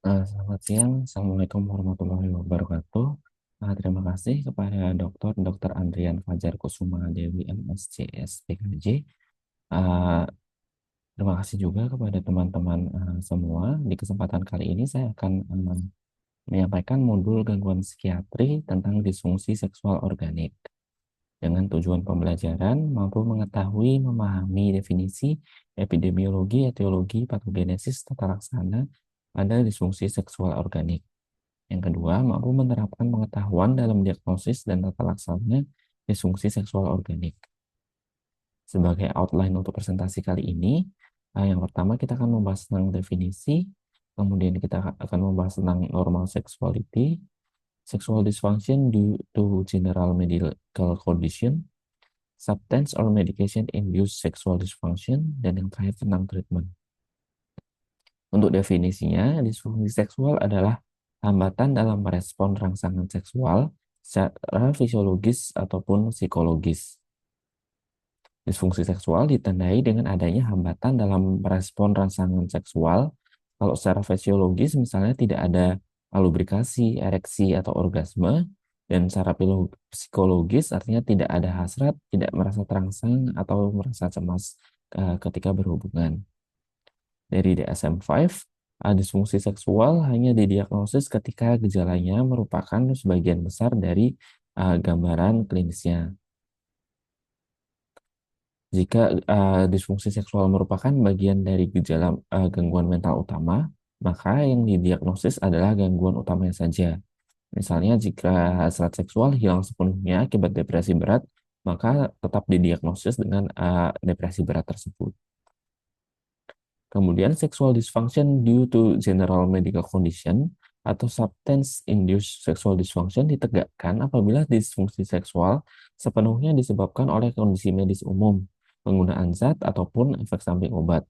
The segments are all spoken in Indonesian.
Selamat siang, Assalamualaikum warahmatullahi wabarakatuh. Terima kasih kepada Dr. Andrian Fajar Kusuma Dewi MSCS PKJ. Uh, Terima kasih juga kepada teman-teman semua. Di kesempatan kali ini saya akan menyampaikan modul gangguan psikiatri tentang disfungsi seksual organik. Dengan tujuan pembelajaran, mampu mengetahui, memahami definisi, epidemiologi, etiologi, patogenesis, tata laksana pada disfungsi seksual organik. Yang kedua, mampu menerapkan pengetahuan dalam diagnosis dan tata laksana disfungsi seksual organik. Sebagai outline untuk presentasi kali ini, yang pertama kita akan membahas tentang definisi, kemudian kita akan membahas tentang normal sexuality, sexual dysfunction due to general medical condition, substance or medication induced sexual dysfunction, dan yang terakhir tentang treatment. Untuk definisinya, disfungsi seksual adalah hambatan dalam merespon rangsangan seksual secara fisiologis ataupun psikologis. Disfungsi seksual ditandai dengan adanya hambatan dalam merespon rangsangan seksual. Kalau secara fisiologis misalnya tidak ada lubrikasi, ereksi, atau orgasme, dan secara psikologis artinya tidak ada hasrat, tidak merasa terangsang, atau merasa cemas ketika berhubungan. Dari DSM-5, disfungsi seksual hanya didiagnosis ketika gejalanya merupakan sebagian besar dari gambaran klinisnya. Jika disfungsi seksual merupakan bagian dari gejala gangguan mental utama, maka yang didiagnosis adalah gangguan utamanya saja. Misalnya, jika hasrat seksual hilang sepenuhnya akibat depresi berat, maka tetap didiagnosis dengan depresi berat tersebut. Kemudian, sexual dysfunction due to general medical condition atau substance-induced sexual dysfunction ditegakkan apabila disfungsi seksual sepenuhnya disebabkan oleh kondisi medis umum, penggunaan zat, ataupun efek samping obat.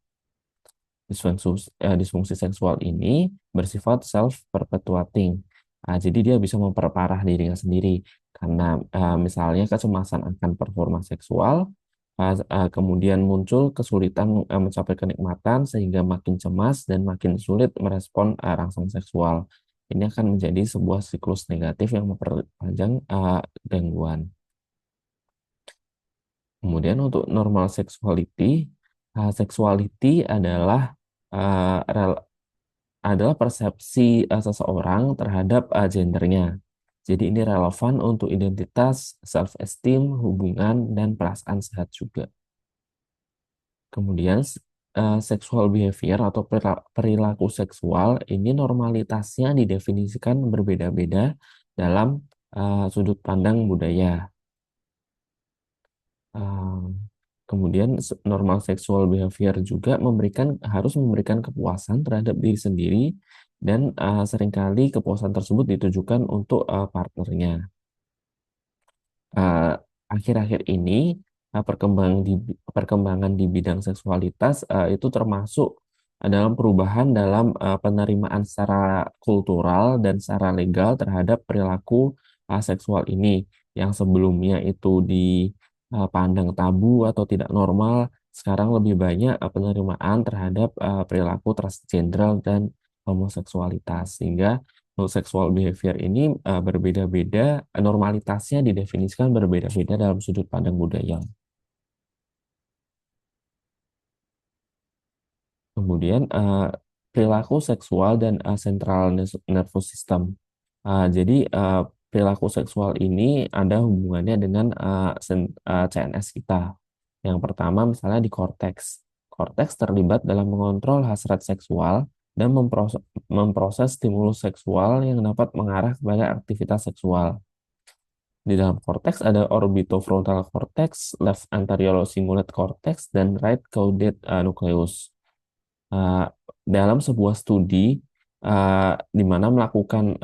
Disfungsi seksual ini bersifat self-perpetuating. Jadi dia bisa memperparah dirinya sendiri karena misalnya kecemasan akan performa seksual, kemudian muncul kesulitan mencapai kenikmatan sehingga makin cemas dan makin sulit merespon rangsang seksual. Ini akan menjadi sebuah siklus negatif yang memperpanjang gangguan. Kemudian untuk normal sexuality uh, adalah persepsi seseorang terhadap gendernya. Jadi ini relevan untuk identitas, self-esteem, hubungan, dan perasaan sehat juga. Kemudian sexual behavior atau perilaku seksual ini normalitasnya didefinisikan berbeda-beda dalam sudut pandang budaya. Kemudian normal sexual behavior juga harus memberikan kepuasan terhadap diri sendiri dan seringkali kepuasan tersebut ditujukan untuk partnernya. Uh, Akhir-akhir ini perkembangan di bidang seksualitas itu termasuk dalam perubahan dalam penerimaan secara kultural dan secara legal terhadap perilaku seksual ini yang sebelumnya itu dipandang tabu atau tidak normal, sekarang lebih banyak penerimaan terhadap perilaku transgender dan homoseksualitas, sehingga sexual behavior ini berbeda-beda, normalitasnya didefinisikan berbeda-beda dalam sudut pandang budaya. Kemudian perilaku seksual dan central nervous system. Jadi perilaku seksual ini ada hubungannya dengan CNS kita. Yang pertama misalnya di korteks. Korteks terlibat dalam mengontrol hasrat seksual dan memproses stimulus seksual yang dapat mengarah kepada aktivitas seksual. Di dalam korteks ada orbitofrontal cortex, left anterior cingulate cortex, dan right caudate nucleus. Uh, Dalam sebuah studi di mana melakukan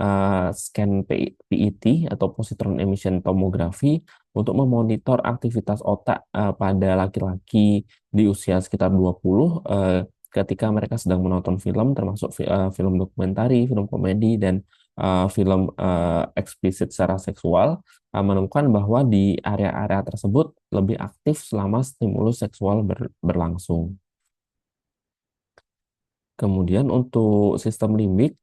scan PET atau positron emission tomography untuk memonitor aktivitas otak pada laki-laki di usia sekitar 20 ketika mereka sedang menonton film termasuk film dokumentari, film komedi, dan film eksplisit secara seksual, menemukan bahwa di area-area tersebut lebih aktif selama stimulus seksual berlangsung. Kemudian untuk sistem limbik,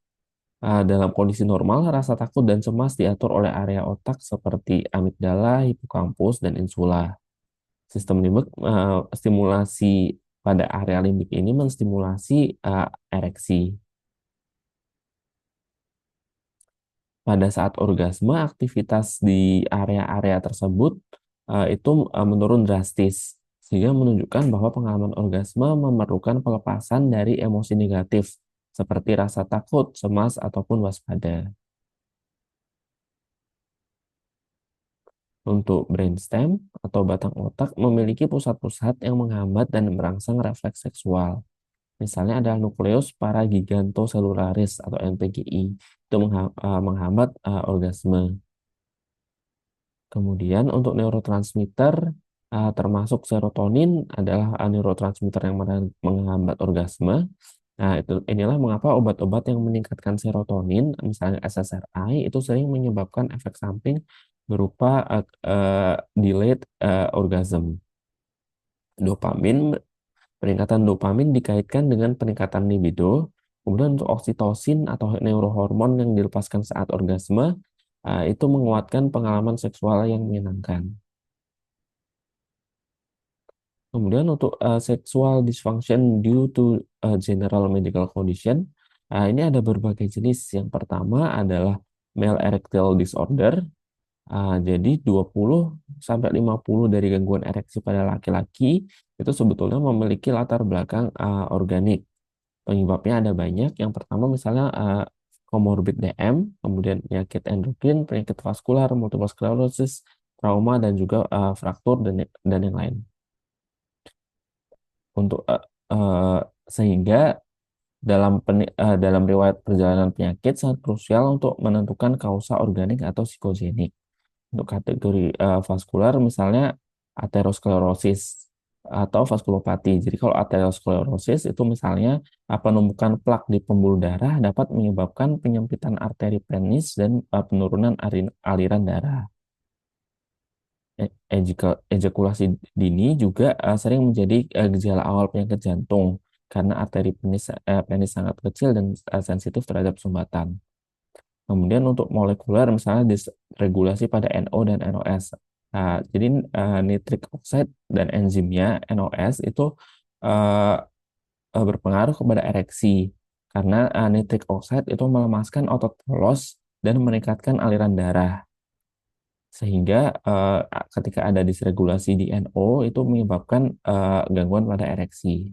Dalam kondisi normal, rasa takut dan cemas diatur oleh area otak seperti amigdala, hipokampus, dan insula. Sistem limbik stimulasi pada area limbik ini menstimulasi ereksi. Pada saat orgasme, aktivitas di area-area tersebut itu menurun drastis, sehingga menunjukkan bahwa pengalaman orgasme memerlukan pelepasan dari emosi negatif, seperti rasa takut, cemas, ataupun waspada. Untuk brainstem atau batang otak memiliki pusat-pusat yang menghambat dan merangsang refleks seksual. Misalnya ada nukleus paragigantoselularis atau NPGI, itu menghambat orgasme. Kemudian untuk neurotransmitter termasuk serotonin adalah neurotransmitter yang menghambat orgasme. Nah, inilah mengapa obat-obat yang meningkatkan serotonin, misalnya SSRI, itu sering menyebabkan efek samping berupa delayed orgasm. Dopamin, peningkatan dopamin dikaitkan dengan peningkatan libido. Kemudian untuk oksitosin atau neurohormon yang dilepaskan saat orgasme, itu menguatkan pengalaman seksual yang menyenangkan. Kemudian untuk sexual dysfunction due to general medical condition, ini ada berbagai jenis. Yang pertama adalah male erectile disorder. Jadi 20 sampai 50 dari gangguan ereksi pada laki-laki itu sebetulnya memiliki latar belakang organik. Penyebabnya ada banyak. Yang pertama misalnya comorbid DM, kemudian penyakit endokrin, penyakit vaskular, multiple sclerosis, trauma, dan juga fraktur dan yang lain. Untuk sehingga dalam riwayat perjalanan penyakit sangat krusial untuk menentukan kausa organik atau psikogenik. Untuk kategori vaskular misalnya aterosklerosis atau vaskulopati. Jadi kalau aterosklerosis itu misalnya penumpukan plak di pembuluh darah dapat menyebabkan penyempitan arteri penis dan penurunan aliran darah. Ejakulasi dini juga sering menjadi gejala awal penyakit jantung karena arteri penis sangat kecil dan sensitif terhadap sumbatan. Kemudian untuk molekuler misalnya disregulasi pada NO dan NOS. Jadi nitric oxide dan enzimnya NOS itu uh, berpengaruh kepada ereksi karena nitric oxide itu melemaskan otot polos dan meningkatkan aliran darah. Sehingga ketika ada disregulasi di NO itu menyebabkan gangguan pada ereksi.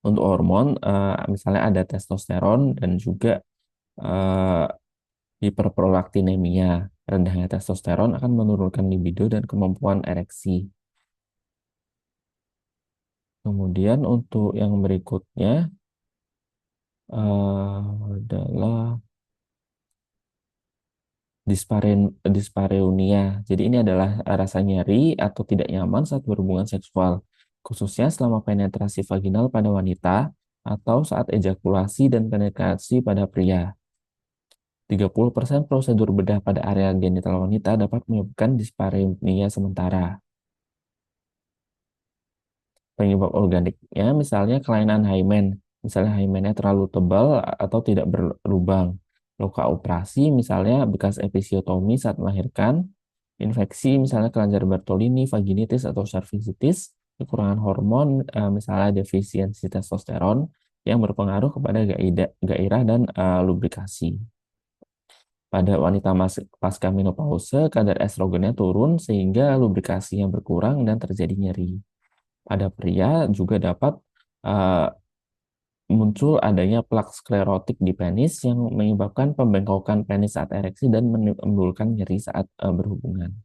Untuk hormon misalnya ada testosteron dan juga eh, hiperprolaktinemia. Rendahnya testosteron akan menurunkan libido dan kemampuan ereksi. Kemudian untuk yang berikutnya adalah dispareunia. Jadi ini adalah rasa nyeri atau tidak nyaman saat berhubungan seksual, khususnya selama penetrasi vaginal pada wanita atau saat ejakulasi dan penetrasi pada pria. 30% prosedur bedah pada area genital wanita dapat menyebabkan dispareunia sementara. Penyebab organiknya misalnya kelainan hymen, misalnya hymennya terlalu tebal atau tidak berlubang. Luka operasi misalnya bekas episiotomi saat melahirkan, infeksi misalnya kelenjar Bartolini, vaginitis atau cervicitis, kekurangan hormon misalnya defisiensi testosteron yang berpengaruh kepada gairah dan lubrikasi. Pada wanita pasca menopause, kadar estrogennya turun sehingga lubrikasinya berkurang dan terjadi nyeri. Pada pria juga dapat uh, muncul adanya plak sklerotik di penis yang menyebabkan pembengkokan penis saat ereksi dan menimbulkan nyeri saat berhubungan.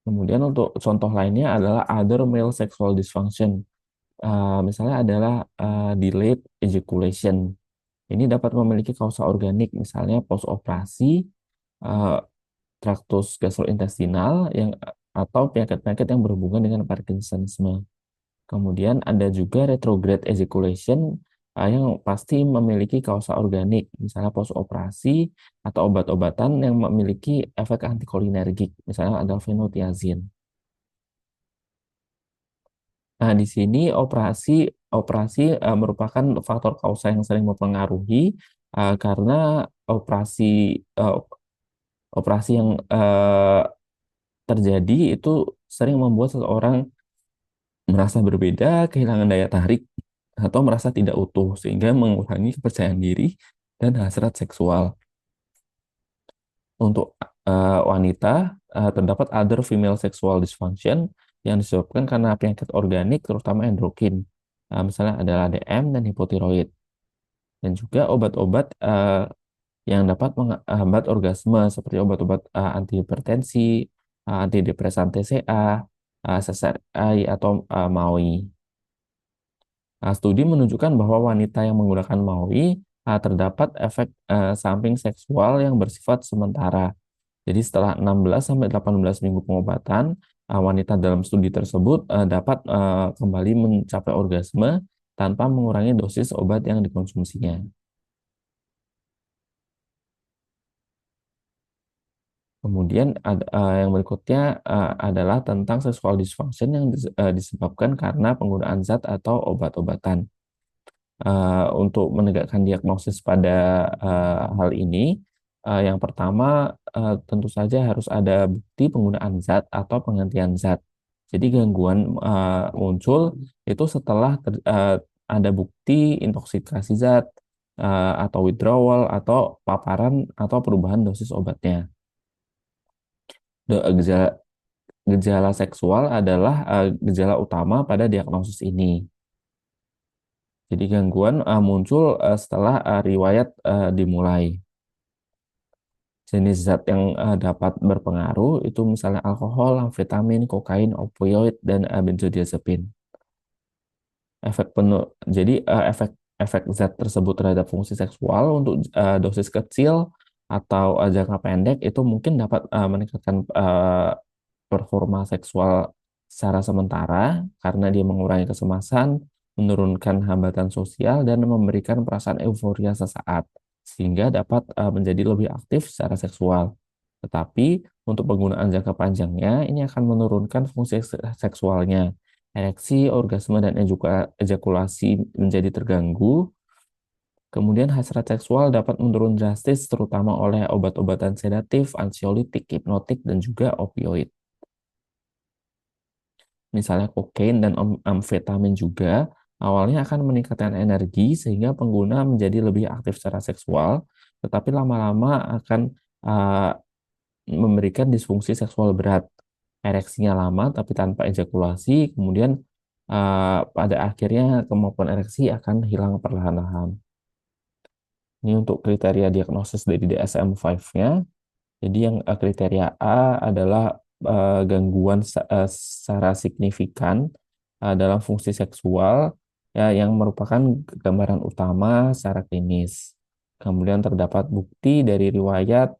Kemudian untuk contoh lainnya adalah other male sexual dysfunction. Misalnya adalah delayed ejaculation. Ini dapat memiliki kausa organik, misalnya post operasi, traktus gastrointestinal yang atau penyakit-penyakit yang berhubungan dengan Parkinsonisme. Kemudian ada juga retrograde ejaculation yang pasti memiliki kausa organik, misalnya post operasi atau obat-obatan yang memiliki efek antikolinergik, misalnya ada fenotiazin. Nah, di sini operasi operasi merupakan faktor kausa yang sering mempengaruhi karena eh, operasi yang terjadi itu sering membuat seseorang merasa berbeda, kehilangan daya tarik, atau merasa tidak utuh, sehingga mengurangi kepercayaan diri dan hasrat seksual. Untuk wanita, terdapat other female sexual dysfunction yang disebabkan karena penyakit organik, terutama endokrin. Misalnya adalah ADM dan hipotiroid. Dan juga obat-obat yang dapat menghambat orgasme, seperti obat-obat antihipertensi, antidepresan TCA, SSRI, atau MAOI. Studi menunjukkan bahwa wanita yang menggunakan MAOI terdapat efek samping seksual yang bersifat sementara. Jadi setelah 16 sampai 18 minggu pengobatan, wanita dalam studi tersebut dapat kembali mencapai orgasme tanpa mengurangi dosis obat yang dikonsumsinya. Kemudian yang berikutnya adalah tentang sexual dysfunction yang disebabkan karena penggunaan zat atau obat-obatan. Untuk menegakkan diagnosis pada hal ini, yang pertama tentu saja harus ada bukti penggunaan zat atau penggantian zat. Jadi gangguan muncul itu setelah ada bukti intoksikasi zat atau withdrawal atau paparan atau perubahan dosis obatnya. Gejala, gejala seksual adalah gejala utama pada diagnosis ini. Jadi gangguan muncul setelah riwayat dimulai. Jenis zat yang dapat berpengaruh itu misalnya alkohol, amfetamin, kokain, opioid, dan benzodiazepin. Jadi efek zat tersebut terhadap fungsi seksual untuk dosis kecil atau jangka pendek itu mungkin dapat meningkatkan performa seksual secara sementara karena dia mengurangi kecemasan, menurunkan hambatan sosial, dan memberikan perasaan euforia sesaat, sehingga dapat menjadi lebih aktif secara seksual. Tetapi untuk penggunaan jangka panjangnya, ini akan menurunkan fungsi seksualnya. Ereksi, orgasme, dan ejakulasi menjadi terganggu. Kemudian hasrat seksual dapat menurun drastis terutama oleh obat-obatan sedatif, anksiolitik, hipnotik, dan juga opioid. Misalnya kokain dan amfetamin juga awalnya akan meningkatkan energi sehingga pengguna menjadi lebih aktif secara seksual, tetapi lama-lama akan uh, memberikan disfungsi seksual berat. Ereksinya lama tapi tanpa ejakulasi, kemudian pada akhirnya kemampuan ereksi akan hilang perlahan-lahan. Ini untuk kriteria diagnosis dari DSM-5-nya. Jadi yang kriteria A adalah gangguan secara signifikan dalam fungsi seksual ya, yang merupakan gambaran utama secara klinis. Kemudian terdapat bukti dari riwayat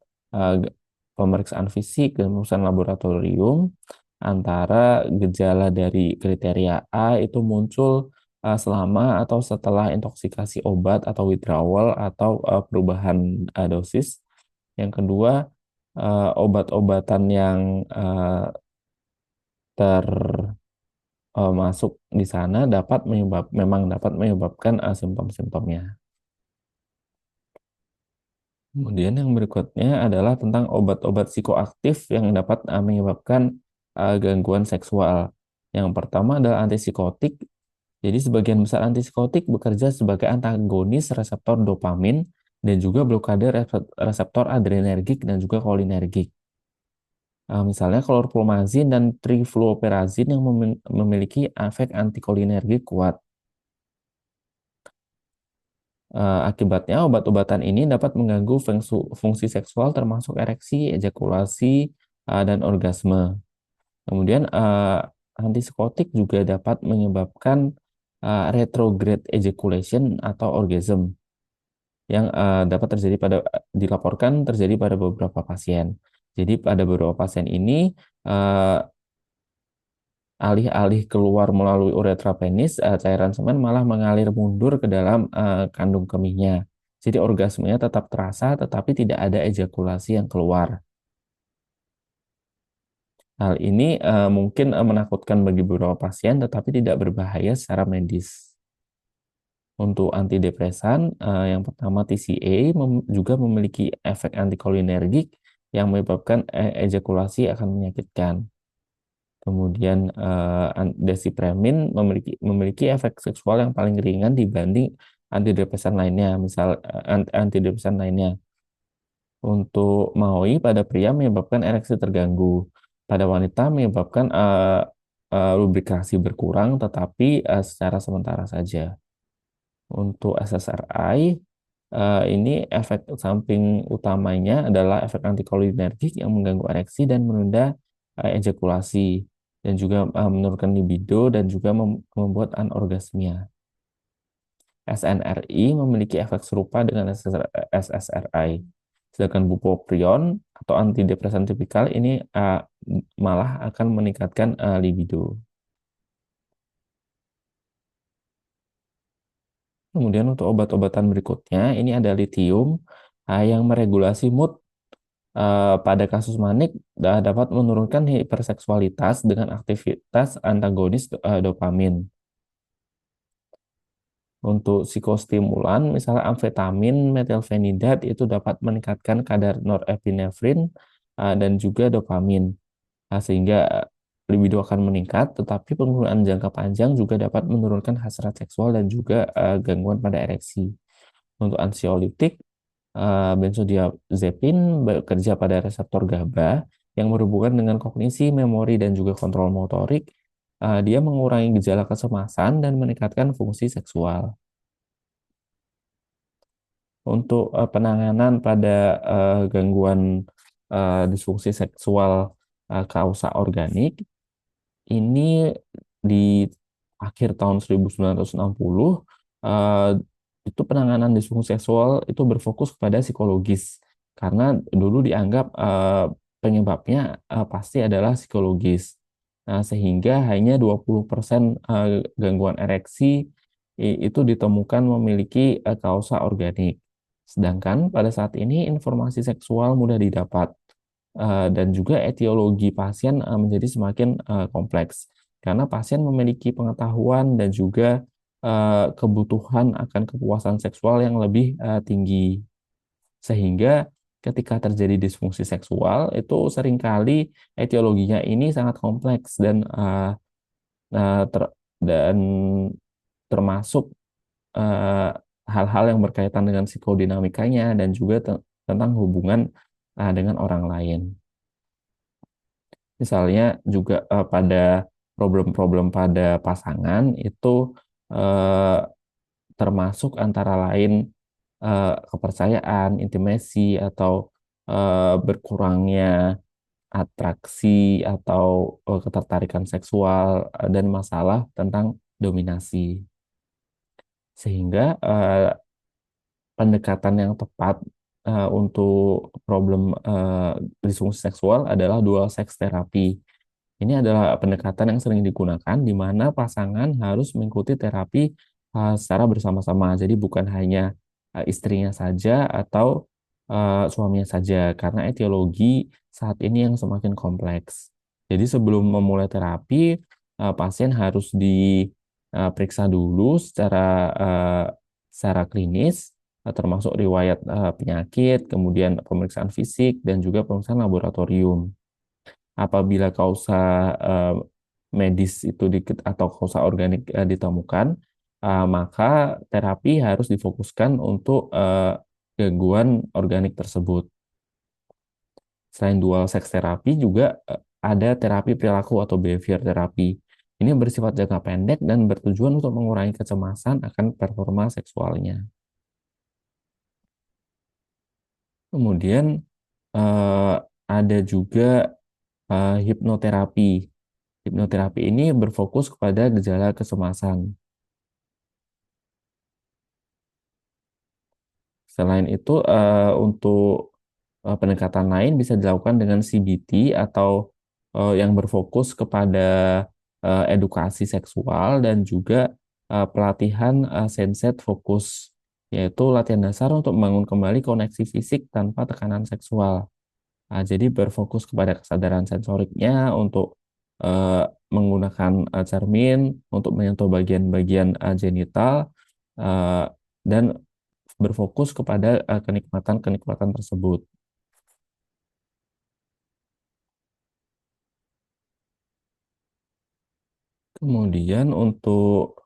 pemeriksaan fisik dan pemeriksaan laboratorium antara gejala dari kriteria A itu muncul selama atau setelah intoksikasi obat atau withdrawal atau perubahan dosis. Yang kedua, obat-obatan yang termasuk di sana memang dapat menyebabkan simptom-simptomnya. Kemudian yang berikutnya adalah tentang obat-obat psikoaktif yang dapat menyebabkan gangguan seksual. Yang pertama adalah antipsikotik. Jadi sebagian besar antipsikotik bekerja sebagai antagonis reseptor dopamin dan juga blokade reseptor adrenergik dan juga kolinergik. Misalnya klorpromazin dan trifluoperazin yang memiliki efek antikolinergik kuat. Akibatnya obat-obatan ini dapat mengganggu fungsi seksual termasuk ereksi, ejakulasi, dan orgasme. Kemudian antipsikotik juga dapat menyebabkan retrograde ejaculation atau orgasm yang dapat dilaporkan terjadi pada beberapa pasien. Jadi pada beberapa pasien ini alih-alih keluar melalui uretra penis, cairan semen malah mengalir mundur ke dalam kandung kemihnya. Jadi orgasmenya tetap terasa, tetapi tidak ada ejakulasi yang keluar. Hal ini mungkin menakutkan bagi beberapa pasien, tetapi tidak berbahaya secara medis. Untuk antidepresan, yang pertama TCA juga memiliki efek antikolinergik yang menyebabkan ejakulasi akan menyakitkan. Kemudian desipremin memiliki efek seksual yang paling ringan dibanding antidepresan lainnya. Misal antidepresan lainnya. Untuk MAOI pada pria menyebabkan ereksi terganggu. Pada wanita menyebabkan lubrikasi berkurang, tetapi secara sementara saja. Untuk SSRI, ini efek samping utamanya adalah efek antikolinergik yang mengganggu ereksi dan menunda ejakulasi, dan juga menurunkan libido dan juga membuat anorgasmia. SNRI memiliki efek serupa dengan SSRI. Sedangkan bupropion atau antidepresan tipikal ini malah akan meningkatkan libido. Kemudian untuk obat-obatan berikutnya, ini ada litium yang meregulasi mood. Pada kasus manik dapat menurunkan hiperseksualitas dengan aktivitas antagonis dopamin. Untuk psikostimulan, misalnya amfetamin, metilfenidat itu dapat meningkatkan kadar norepinefrin dan juga dopamin, sehingga libido akan meningkat. Tetapi penggunaan jangka panjang juga dapat menurunkan hasrat seksual dan juga gangguan pada ereksi. Untuk ansiolitik, benzodiazepin bekerja pada reseptor GABA yang berhubungan dengan kognisi, memori, dan juga kontrol motorik. Dia mengurangi gejala kecemasan dan meningkatkan fungsi seksual. Untuk penanganan pada gangguan disfungsi seksual kausa organik, ini di akhir tahun 1960 eh, itu penanganan disfungsi seksual itu berfokus kepada psikologis, karena dulu dianggap penyebabnya pasti adalah psikologis. Nah, sehingga hanya 20% gangguan ereksi itu ditemukan memiliki kausa organik. Sedangkan pada saat ini informasi seksual mudah didapat, dan juga etiologi pasien menjadi semakin kompleks karena pasien memiliki pengetahuan dan juga kebutuhan akan kepuasan seksual yang lebih tinggi, sehingga ketika terjadi disfungsi seksual itu seringkali etiologinya ini sangat kompleks dan uh, ter- dan termasuk eh, hal-hal yang berkaitan dengan psikodinamikanya dan juga tentang hubungan dengan orang lain. Misalnya juga pada problem-problem pada pasangan itu eh, termasuk antara lain kepercayaan, intimasi, atau berkurangnya atraksi atau ketertarikan seksual dan masalah tentang dominasi. Sehingga pendekatan yang tepat untuk problem disfungsi seksual adalah dual sex therapy. Ini adalah pendekatan yang sering digunakan di mana pasangan harus mengikuti terapi secara bersama-sama. Jadi bukan hanya istrinya saja atau suaminya saja, karena etiologi saat ini yang semakin kompleks. Jadi sebelum memulai terapi, pasien harus diperiksa dulu secara klinis, termasuk riwayat penyakit, kemudian pemeriksaan fisik, dan juga pemeriksaan laboratorium. Apabila kausa eh, medis itu atau kausa organik ditemukan, maka terapi harus difokuskan untuk gangguan organik tersebut. Selain dual sex terapi juga ada terapi perilaku atau behavior terapi. Ini bersifat jangka pendek dan bertujuan untuk mengurangi kecemasan akan performa seksualnya. Kemudian eh, ada juga hipnoterapi. Hipnoterapi ini berfokus kepada gejala kecemasan. Selain itu, untuk pendekatan lain bisa dilakukan dengan CBT atau yang berfokus kepada edukasi seksual dan juga pelatihan sensate fokus, yaitu latihan dasar untuk membangun kembali koneksi fisik tanpa tekanan seksual. Jadi berfokus kepada kesadaran sensoriknya untuk eh, menggunakan cermin untuk menyentuh bagian-bagian genital eh, dan berfokus kepada kenikmatan-kenikmatan tersebut. Kemudian untuk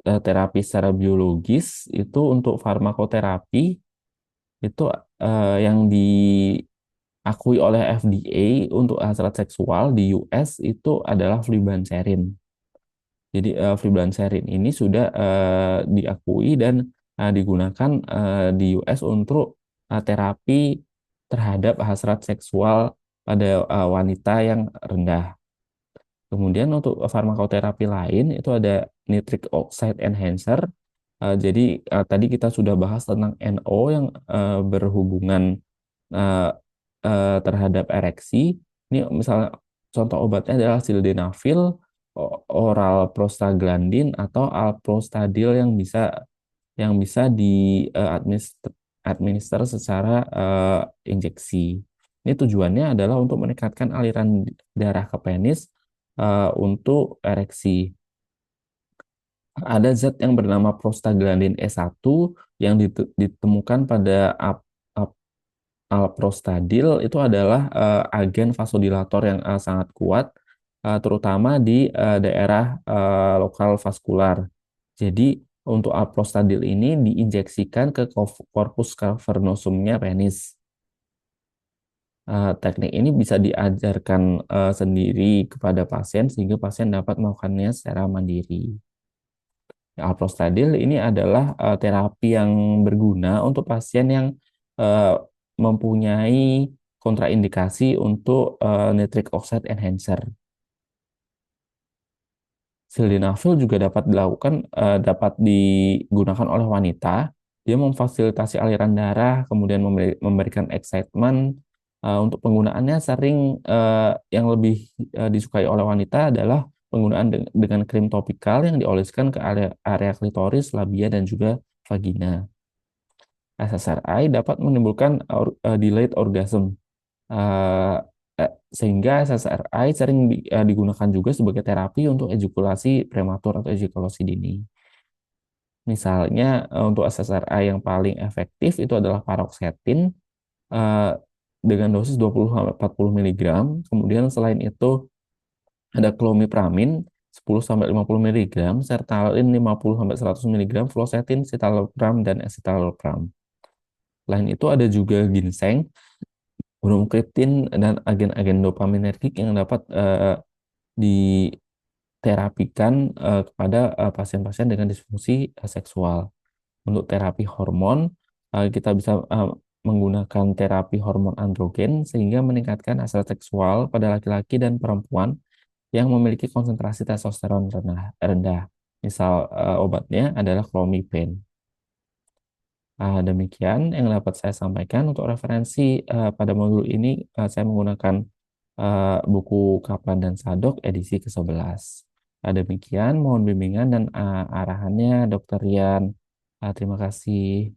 terapi secara biologis itu untuk farmakoterapi itu yang diakui oleh FDA untuk hasrat seksual di US itu adalah flubanserin. Jadi flubanserin ini sudah diakui dan digunakan di US untuk terapi terhadap hasrat seksual pada wanita yang rendah. Kemudian untuk farmakoterapi lain itu ada nitric oxide enhancer. Jadi tadi kita sudah bahas tentang NO yang berhubungan eh, terhadap ereksi. Ini misalnya contoh obatnya adalah sildenafil, oral prostaglandin atau alprostadil yang bisa administer secara injeksi. Ini tujuannya adalah untuk meningkatkan aliran darah ke penis untuk ereksi. Ada zat yang bernama prostaglandin E1 yang ditemukan pada alprostadil itu adalah agen vasodilator yang sangat kuat, terutama di daerah lokal vaskular. Jadi untuk alprostadil ini diinjeksikan ke korpus cavernosumnya penis. Teknik ini bisa diajarkan sendiri kepada pasien sehingga pasien dapat melakukannya secara mandiri. Alprostadil ini adalah terapi yang berguna untuk pasien yang eh, mempunyai kontraindikasi untuk nitric oxide enhancer. Sildenafil juga dapat digunakan oleh wanita. Dia memfasilitasi aliran darah, kemudian memberikan excitement. Untuk penggunaannya sering yang lebih disukai oleh wanita adalah penggunaan dengan krim topikal yang dioleskan ke area klitoris, labia, dan juga vagina. SSRI dapat menimbulkan delayed orgasm. Eh, Sehingga SSRI sering digunakan juga sebagai terapi untuk ejakulasi prematur atau ejakulasi dini. Misalnya untuk SSRI yang paling efektif itu adalah paroxetin eh, dengan dosis 20-40 miligram. Kemudian selain itu ada clomipramin 10-50 miligram, sertalin 50-100 miligram, fluoxetine, citalopram, dan escitalopram. Selain itu ada juga ginseng, bromokriptin, dan agen-agen dopaminergik yang dapat diterapikan kepada pasien-pasien dengan disfungsi seksual. Untuk terapi hormon, kita bisa menggunakan terapi hormon androgen sehingga meningkatkan hasrat seksual pada laki-laki dan perempuan yang memiliki konsentrasi testosteron rendah. Misal obatnya adalah clomipene. Demikian yang dapat saya sampaikan untuk referensi pada modul ini. Saya menggunakan buku Kaplan dan Sadok edisi ke-11. Demikian, mohon bimbingan dan arahannya Dr. Rian. Terima kasih.